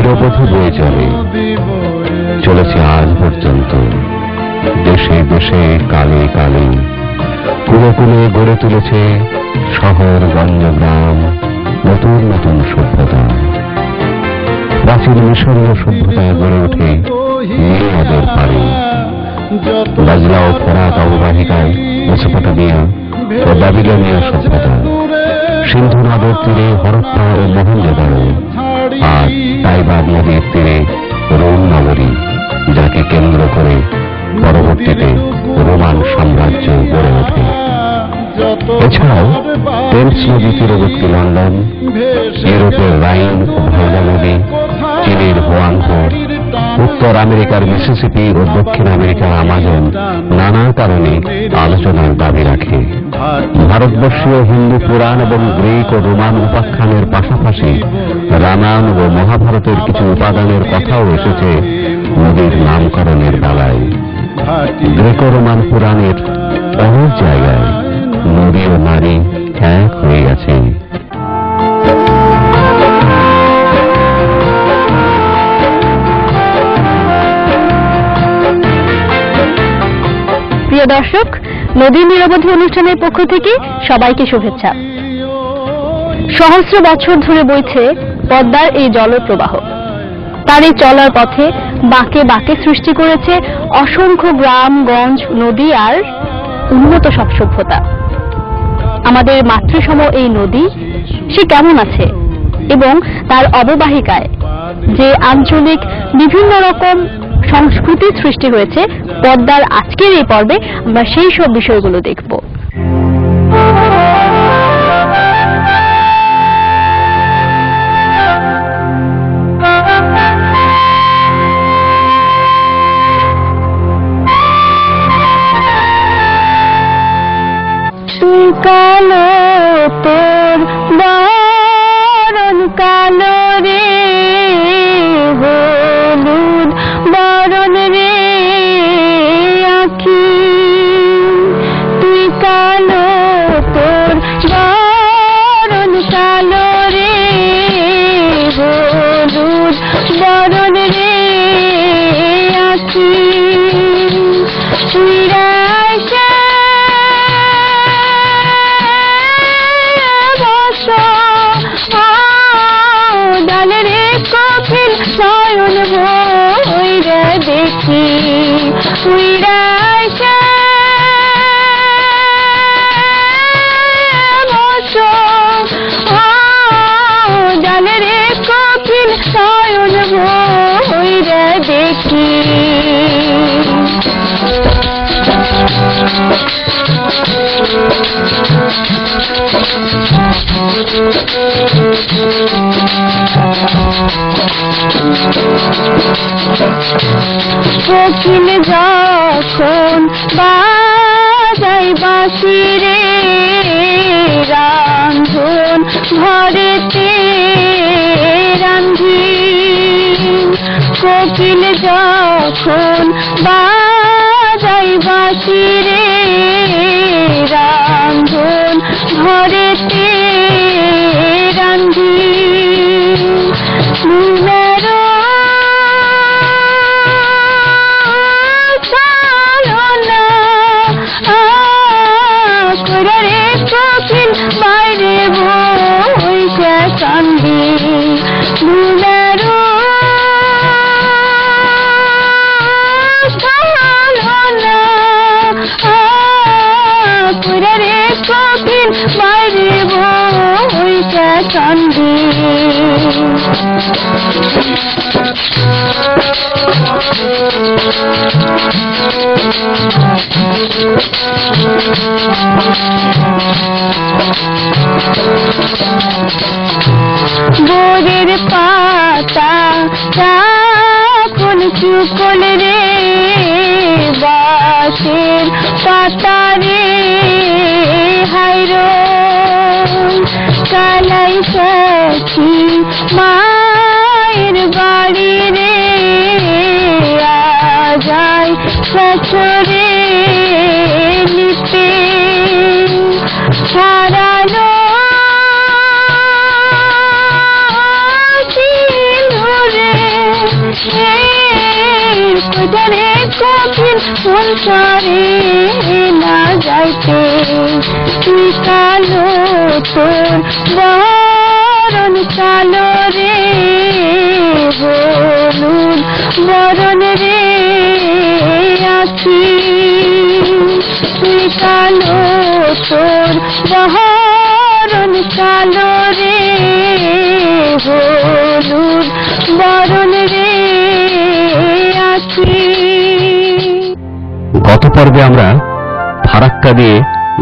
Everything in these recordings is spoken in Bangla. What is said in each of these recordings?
নিরবধি বয়ে চলেছে আজ পর্যন্ত। দেশে দেশে কালে কালে কুলে কুলে গড়ে তুলেছে শহর গঞ্জ গ্রাম নতুন নতুন সভ্যতা। প্রাচীন মিশরীয় সভ্যতা গড়ে ওঠে নীলনদের পাড়ে। বাজলা ও ফোরাত অববাহিকায় মেসোপটেমিয়া ও ব্যাবিলনীয় সভ্যতা, সিন্ধু নদের তীরে হরপ্পা ও মহেঞ্জোদারো, আর টাইবার নদীর তীরে রোম নগরী, যাকে কেন্দ্র করে পরবর্তীতে রোমান সাম্রাজ্য গড়ে ওঠে। এছাড়াও টেমস নদী তীরবর্তী লন্ডন, ইউরোপের রাইন ও ভলগা নদী, চীনের হুয়াংহো, উত্তর আমেরিকার মিসিসিপি ও দক্ষিণ আমেরিকার আমাজন নানা কারণে আলোচনার দাবি রাখে। ভারতবর্ষীয় হিন্দু পুরাণ এবং গ্রিক ও রোমান উপাখ্যানের পাশাপাশি রামায়ণ ও মহাভারতের কিছু উপাদানের কথাও এসেছে নদীর নামকরণের বেলায়। গ্রেকো রোমান পুরাণের অনেক জায়গায় নদী ও নারী এক হয়ে গেছে। প্রিয় দর্শক, নদীর নিরবধি অনুষ্ঠানের পক্ষ থেকে সবাইকে শুভেচ্ছা। সহস্র বছর ধরে বইছে পদ্মার এই জলপ্রবাহ। তার এই চলার পথে বাঁকে বাঁকে সৃষ্টি করেছে অসংখ্য গ্রামগঞ্জ, নদী আর উন্নত সব সভ্যতা। আমাদের মাতৃসম এই নদী সে কেমন আছে এবং তার অববাহিকায় যে আঞ্চলিক বিভিন্ন রকম সংস্কৃতির সৃষ্টি হয়েছে, পদ্মার আজকের এই পর্বে আমরা সেই সব বিষয়গুলো দেখব। কালো তোর বরণ কালো রে, হলুদ বরণ রে আখি, তুই কালো তোর বরণ কালো রে, হলুদ বরণ রে আখি, তুই কোকিল যখন বাজাই বাঁশি রে, রান্ধন ঘরেতে রান্ধি, কোকিল যখন বাজাই বাঁশি রে, রান্ধন ঘরেতে রান্ধি, বোরের পাতা তখন চুকল রে, বাঁশের পাতা রে হাইরো, কালাই সখী মায়ের বাড়ি রে, আজাই সছরে লিপে ছাড়ালো সিঁদুরে কোজারে কঠিন সংসারে না যাইতে তুই কালো তোর বরণ কালো রে হলুদ বরণ রে আছি তুই কালো তোর বরণ কালো রে হলুদ বরণ রে আছি। গত পর্বে আমরা ফারাক্কা দিয়ে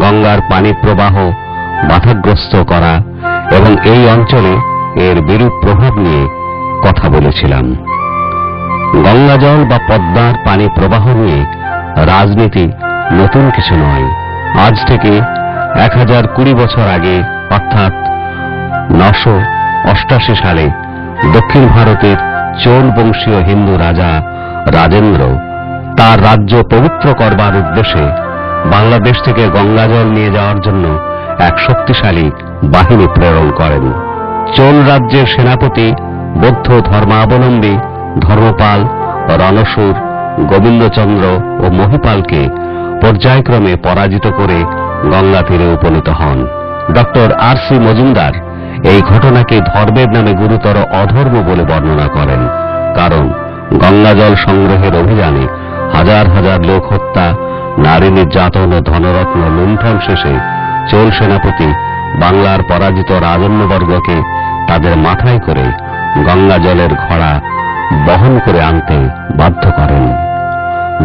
গঙ্গার পানি প্রবাহ বাধাগ্রস্ত করা এবং এই অঞ্চলে এর বিরূপ প্রভাব নিয়ে কথা বলেছিলাম। গঙ্গা জল বা পদ্মার পানি প্রবাহ নিয়ে রাজনীতি নতুন কিছু নয়। আজ থেকে 1020 বছর আগে অর্থাৎ 988 সালে দক্ষিণ ভারতের চোল বংশীয় হিন্দু রাজা রাজেন্দ্র তার রাজ্য পবিত্র করবার উদ্দেশ্যে বাংলাদেশ থেকে গঙ্গা জল নিয়ে যাওয়ার জন্য এক শক্তিশালী বাহিনী প্রেরণ করেন। চোল রাজ্যের সেনাপতি বৌদ্ধ ধর্মাবলম্বী ধর্মপাল, রণসুর, গোবিন্দচন্দ্র ও মহিপালকে পর্যায়ক্রমে পরাজিত করে গঙ্গা তীরে উপনীত হন। Doctor R C. মজুমদার এই ঘটনাকে ধর্মের নামে গুরুতর অধর্ম বলে বর্ণনা করেন, কারণ গঙ্গা জল সংগ্রহের অভিযানে হাজার হাজার লোক হত্যা, নারী নির্যাতন ও ধনরত্ন লুণ্ঠন শেষে চোল সেনাপতি বাংলার পরাজিত রাজন্যবর্গকে তাদের মাথায় করে গঙ্গা জলের ঘড়া বহন করে আনতে বাধ্য করেন।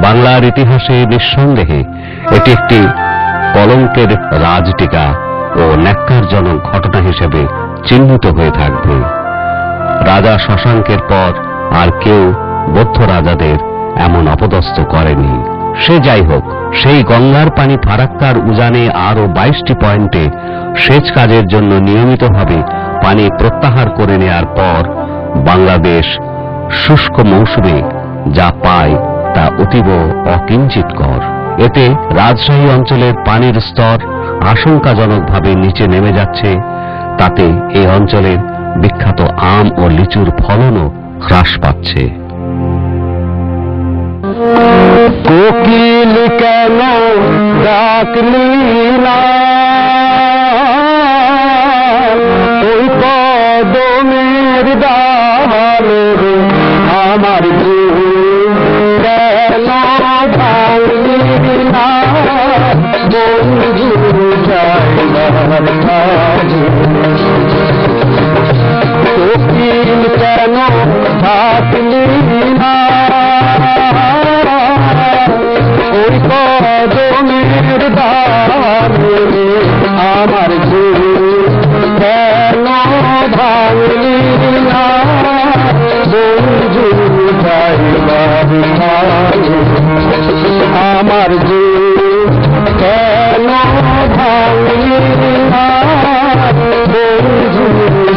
বাংলার ইতিহাসে নিঃসন্দেহে এটি একটি কলঙ্কের রাজটিকা ও ন্যাক্কারজনক ঘটনা হিসেবে চিহ্নিত হয়ে থাকবে। রাজা শশাঙ্কের পর আর কেউ বৌদ্ধ রাজাদের এমন অপদস্থ করেনি। সে যাই হোক, সেই গঙ্গার পানি ফারাক্কার উজানে আরো 22টি পয়েন্টে সেচ কাজের জন্য নিয়মিতভাবে পানি প্রত্যাহার করে নেয়ার পর বাংলাদেশ শুষ্ক মৌসুমে যা পায় তা অতীব অকিঞ্চিতকর। এতে রাজশাহী অঞ্চলের পানির স্তর আশঙ্কাজনকভাবে নিচে নেমে যাচ্ছে। তাতে এই অঞ্চলের বিখ্যাত আম ও লিচুর ফলনও হ্রাস পাচ্ছে। কোকিল কেন ডাকলি না ওই কদমের ডালে রে আমার জীব কেন ভাঙলি না বন্ধু যাইবার কাজে কোকিল কেন ডাকলি না ওই কদমের ডালে আমার জীব কেন ভাঙলি না বন্ধু যাইবার কাজে আমার জীব কেন ভাঙলি না বন্ধু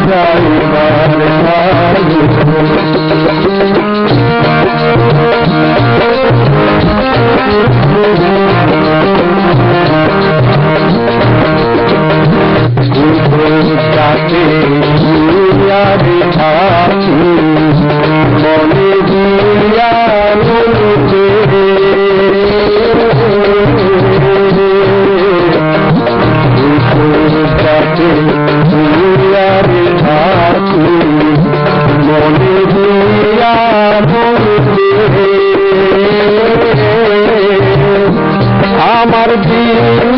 যাইবার কাজে মনে দিয়া মনে দিয়া আমার দিন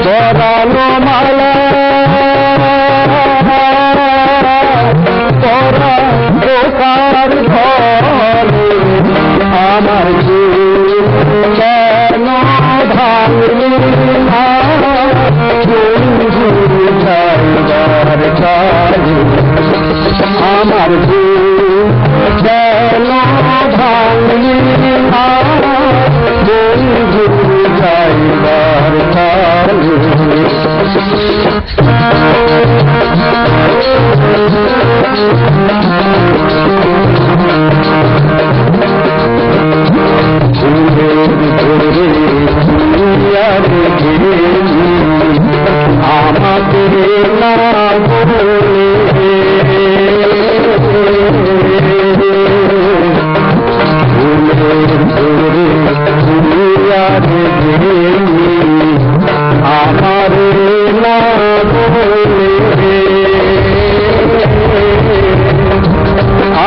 পরানো মালা পরা দোকার ঘরে আমার জীব কেন ভাঙলি না বন্ধু যাইবার কাজে আমার জীব কেন ভাঙলি না বন্ধু যাইবার কাজে আমাকে না বলে আমার না বলে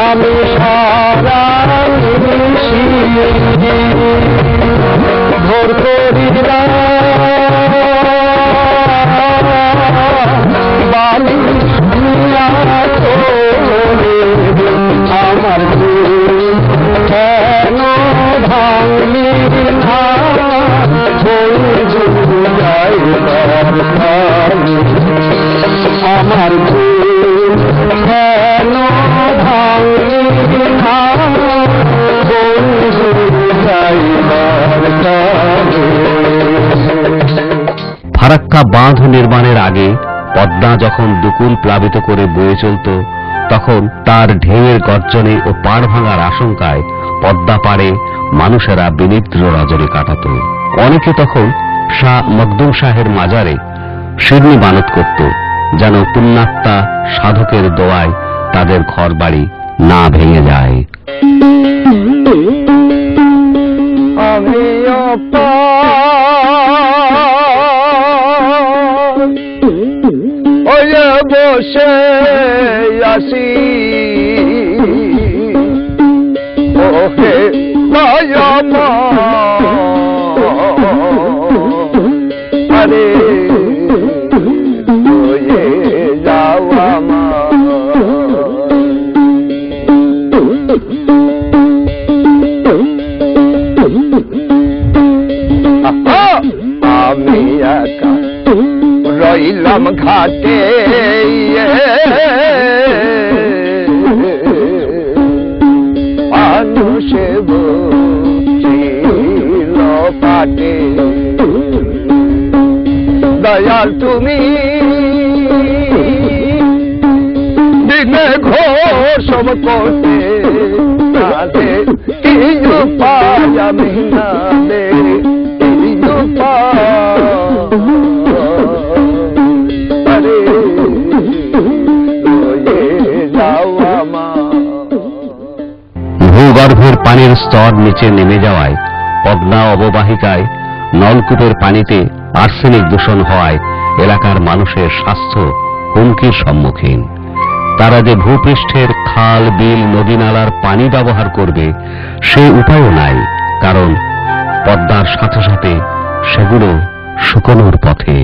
আমি সারা ভোর করিরা বালি আমার কেন ভাঙলি না আমার কেন ভাঙলি না ফারাক্কা বাঁধ নির্মাণের আগে পদ্মা যখন দুকুল প্লাবিত করে বয়ে চলত, তখন তার ঢেউয়ের গর্জনে ও পাড় ভাঙার আশঙ্কায় পদ্মা পাড়ে মানুষেরা বিনিদ্র রজনী কাটাত। অনেকে তখন শাহ মখদুম শাহের মাজারে শিরনি মানত করত, যেন পুণ্যাত্মা সাধকের দোয়ায় তাদের ঘর বাড়ি না ভেঙে যায়। আমি ওয়ে বসে আসি ওহে দয়ামা আরে ওয়ে যাওয়া মা আমি একা রইলাম ঘাটে মানুষে বছিল পাটে দয়াল তুমি দিনে ঘোষম করতে তাতে কি উপায় আমি না দে কি ভূগর্ভের পানির স্তর নিচে নেমে যাওয়ায় পদ্মা অববাহিকায় নলকূপের পানিতে আর্সেনিক দূষণ হওয়ায় এলাকার মানুষের স্বাস্থ্য হুমকির সম্মুখীন। তারা যে ভূপৃষ্ঠের খাল, বিল, নদী নালার পানি ব্যবহার করবে সে উপায়ও নাই, কারণ পদ্মার সাথে সাথে সেগুলো শুকনোর পথে।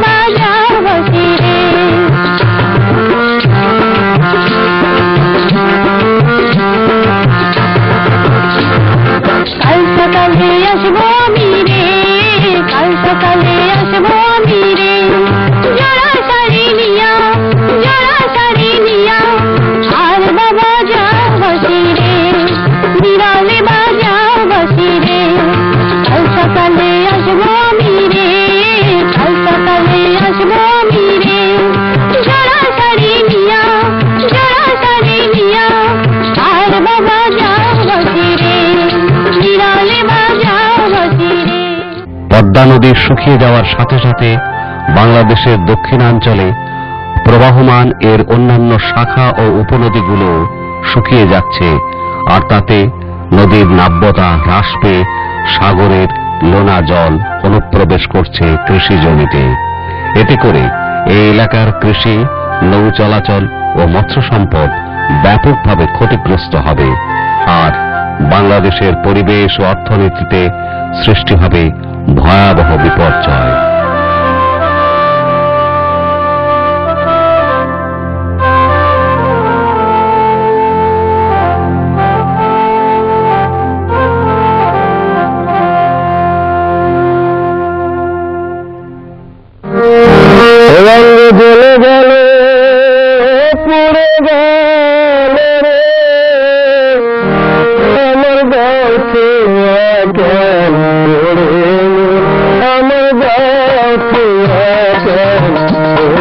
বাজা বসিরে পদ্মা নদী শুকিয়ে যাওয়ার সাথে সাথে বাংলাদেশের দক্ষিণাঞ্চলে প্রবাহমান এর অন্যান্য শাখা ও উপনদীগুলো শুকিয়ে যাচ্ছে, আর তাতে নদীর নাব্যতা হ্রাস পেয়ে সাগরের লোনা জল অনুপ্রবেশ করছে কৃষি জমিতে। এতে করে এই এলাকার কৃষি, নৌ চলাচল ও মৎস্য সম্পদ ব্যাপকভাবে ক্ষতিগ্রস্ত হবে, আর বাংলাদেশের পরিবেশ ও অর্থনীতিতে সৃষ্টি হবে ভয়াবহ বিপর্যয়। জ্বলে গেল, পুড়ে গেল রে আমার গাছে কেন পড়ে, আমার গাছে কেন পড়ে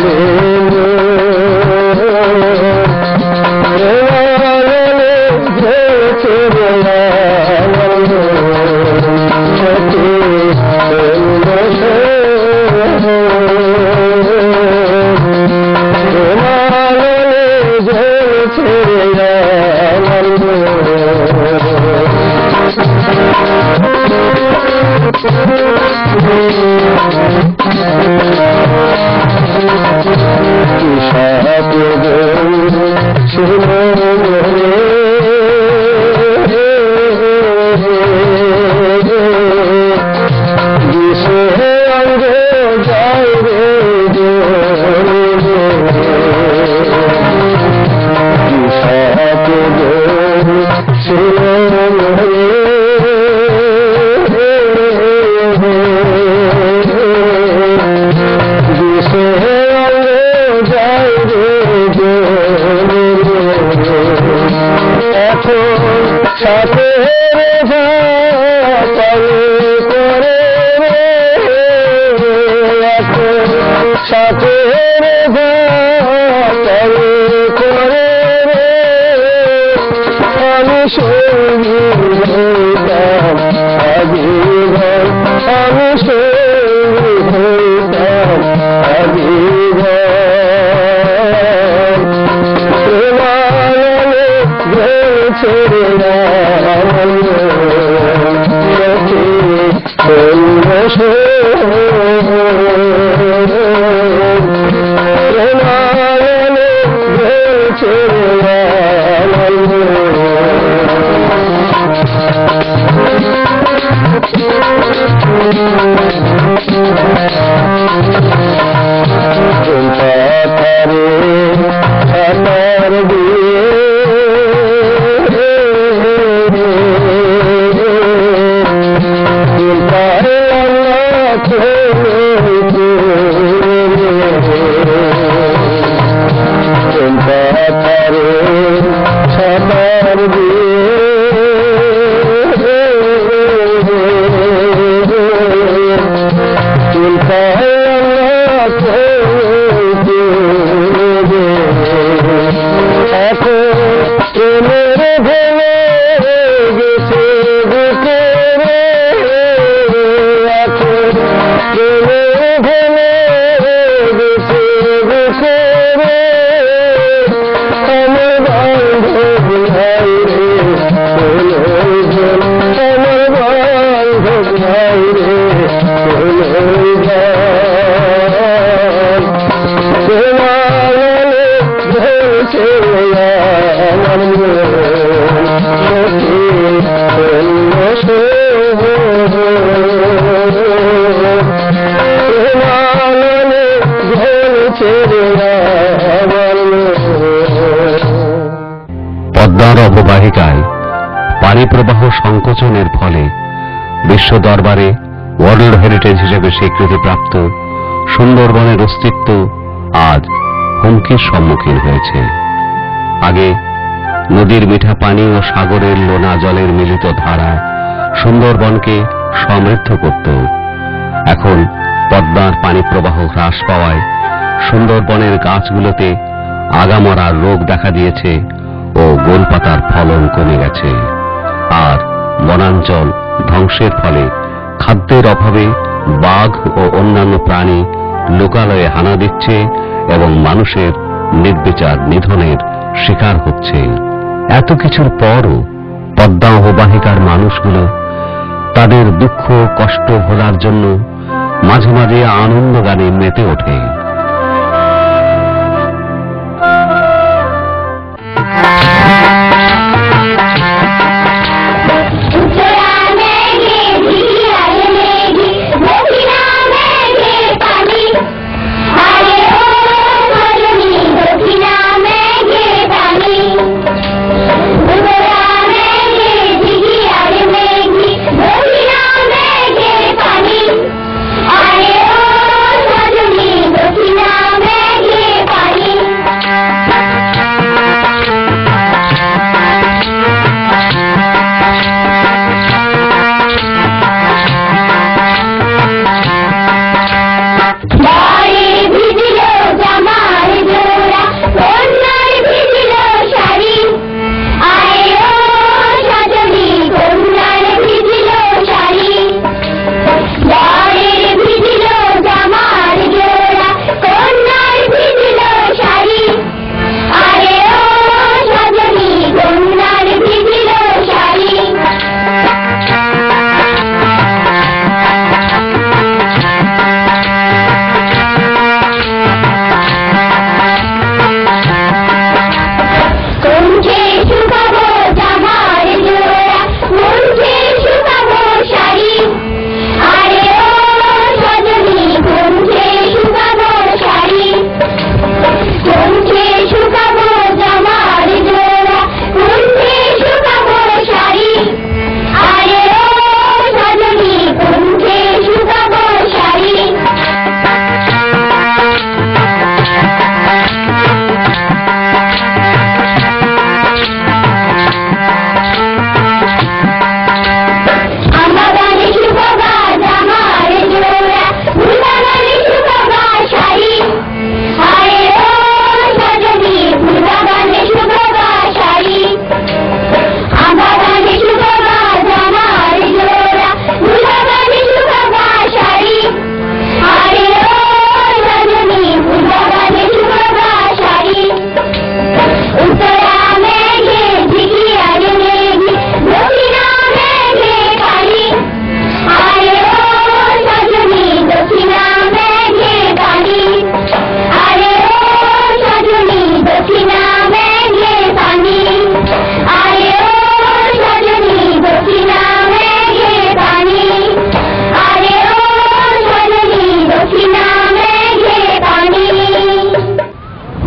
পদ্মার অববাহিকায় পানি প্রবাহ সংকোচনের ফলে বিশ্ব দরবারে ওয়ার্ল্ড হেরিটেজ হিসেবে স্বীকৃতিপ্রাপ্ত সুন্দরবনের অস্তিত্ব আজ হুমকির সম্মুখীন হয়েছে। আগে নদীর মিঠা পানি ও সাগরের লোনা জলের মিলিত ধারা সুন্দরবনকে সমৃদ্ধ করত। এখন পদ্মার পানি প্রবাহ হ্রাস পাওয়ায় সুন্দরবনের গাছগুলোতে আগামরার রোগ দেখা দিয়েছে ও গোলপাতার ফলন কমে গেছে, আর বনাঞ্চল ধ্বংসের ফলে খাদ্যের অভাবে বাঘ ও অন্যান্য প্রাণী লোকালয়ে হানা দিচ্ছে এবং মানুষের নির্বিচার নিধনের শিকার হচ্ছে। এত কিছুর পরও পদ্মা অববাহিকার মানুষগুলো তাদের দুঃখ কষ্ট ভোলার জন্য মাঝে মাঝে আনন্দ গানে মেতে ওঠে।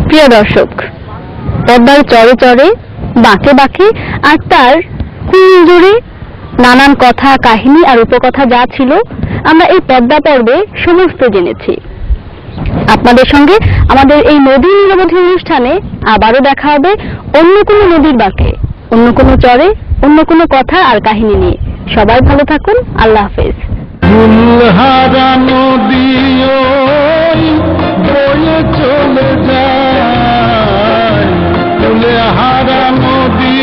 প্রিয় দর্শক, পদ্মার চরে চরে বাঁকে বাঁকে আর তার কুল জুড়ে নানান কথা কাহিনী আর উপকথা যা ছিল আমরা এই পদ্মা পর্বে সমস্ত জেনেছি। আপনাদের সঙ্গে আমাদের এই নদী নিরবধি অনুষ্ঠানে আবারও দেখা হবে অন্য কোনো নদীর বাঁকে, অন্য কোনো চরে, অন্য কোনো কথা আর কাহিনী নিয়ে। সবাই ভালো থাকুন। আল্লাহ হাফেজ। ফুলহারা নদী ওই বয়ে চলে যায়, ফুলহারা নদী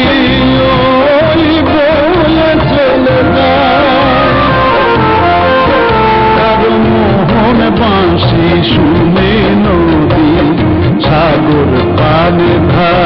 ওই বয়ে চলে যায়, তার মোহন বাঁশি শুনে নদী সাগর পানে ধার।